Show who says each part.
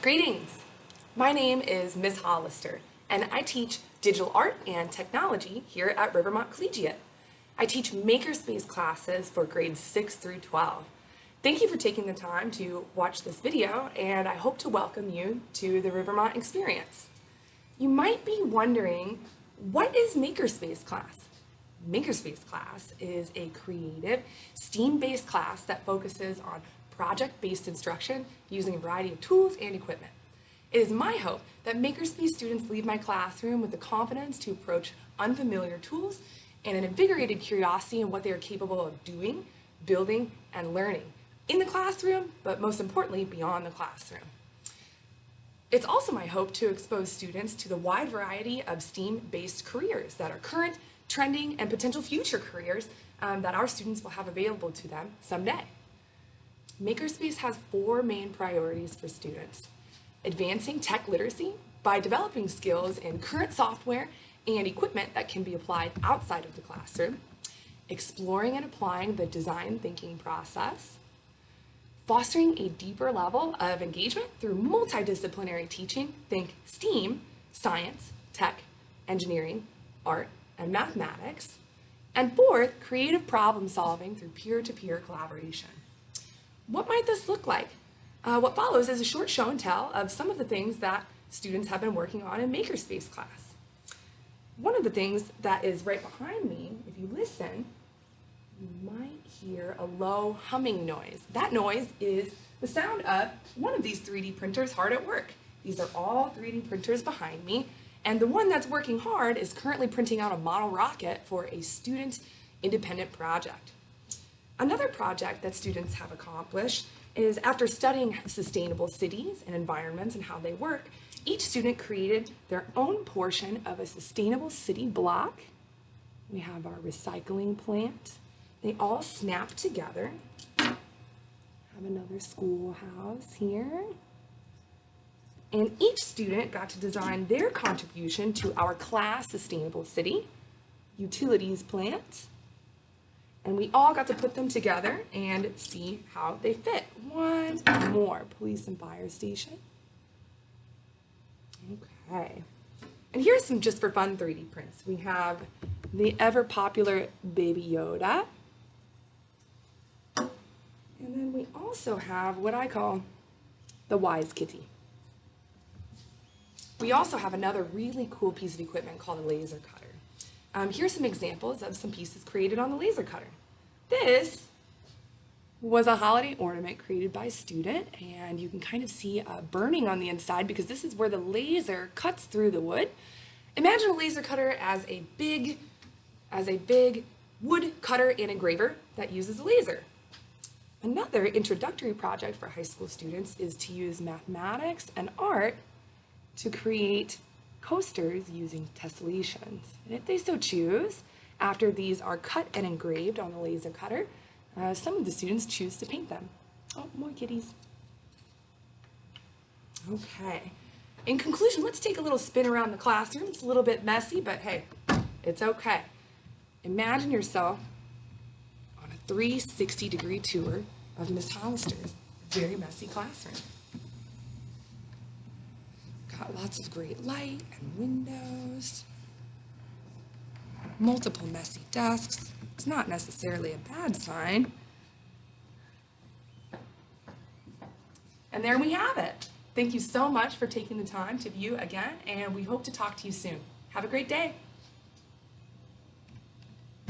Speaker 1: Greetings! My name is Ms. Hollister, and I teach digital art and technology here at Rivermont Collegiate. I teach Makerspace classes for grades 6 through 12. Thank you for taking the time to watch this video, and I hope to welcome you to the Rivermont experience. You might be wondering, what is Makerspace class? Makerspace class is a creative, STEAM-based class that focuses on project-based instruction using a variety of tools and equipment. It is my hope that Makerspace students leave my classroom with the confidence to approach unfamiliar tools and an invigorated curiosity in what they are capable of doing, building, and learning in the classroom, but most importantly, beyond the classroom. It's also my hope to expose students to the wide variety of STEAM-based careers that are current, trending, and potential future careers that our students will have available to them someday. Makerspace has 4 main priorities for students: advancing tech literacy by developing skills in current software and equipment that can be applied outside of the classroom, exploring and applying the design thinking process, fostering a deeper level of engagement through multidisciplinary teaching, think STEAM, science, tech, engineering, art, and mathematics, and 4th, creative problem solving through peer-to-peer collaboration. What might this look like? What follows is a short show and tell of some of the things that students have been working on in Makerspace class. One of the things that is right behind me, if you listen, you might hear a low humming noise. That noise is the sound of one of these 3D printers hard at work. These are all 3D printers behind me, and the one that's working hard is currently printing out a model rocket for a student independent project. Another project that students have accomplished is, after studying sustainable cities and environments and how they work, each student created their own portion of a sustainable city block. We have our recycling plant. They all snap together. Have another schoolhouse here. And each student got to design their contribution to our class sustainable city, utilities plant. And we all got to put them together and see how they fit. One more, police and fire station. Okay. And here's some just for fun 3D prints. We have the ever popular Baby Yoda. And then we also have what I call the Wise Kitty. We also have another really cool piece of equipment called a laser cutter. Here's some examples of some pieces created on the laser cutter. This was a holiday ornament created by a student, and you can kind of see burning on the inside because this is where the laser cuts through the wood. Imagine a laser cutter as a big wood cutter and engraver that uses a laser. Another introductory project for high school students is to use mathematics and art to create coasters using tessellations. And if they so choose, after these are cut and engraved on the laser cutter, some of the students choose to paint them. Oh, more kitties. Okay. In conclusion, let's take a little spin around the classroom. It's a little bit messy, but hey, it's okay. Imagine yourself on a 360-degree tour of Miss Hollister's very messy classroom. Got lots of great light and windows, multiple messy desks. It's not necessarily a bad sign. And there we have it. Thank you so much for taking the time to view again, and we hope to talk to you soon. Have a great day.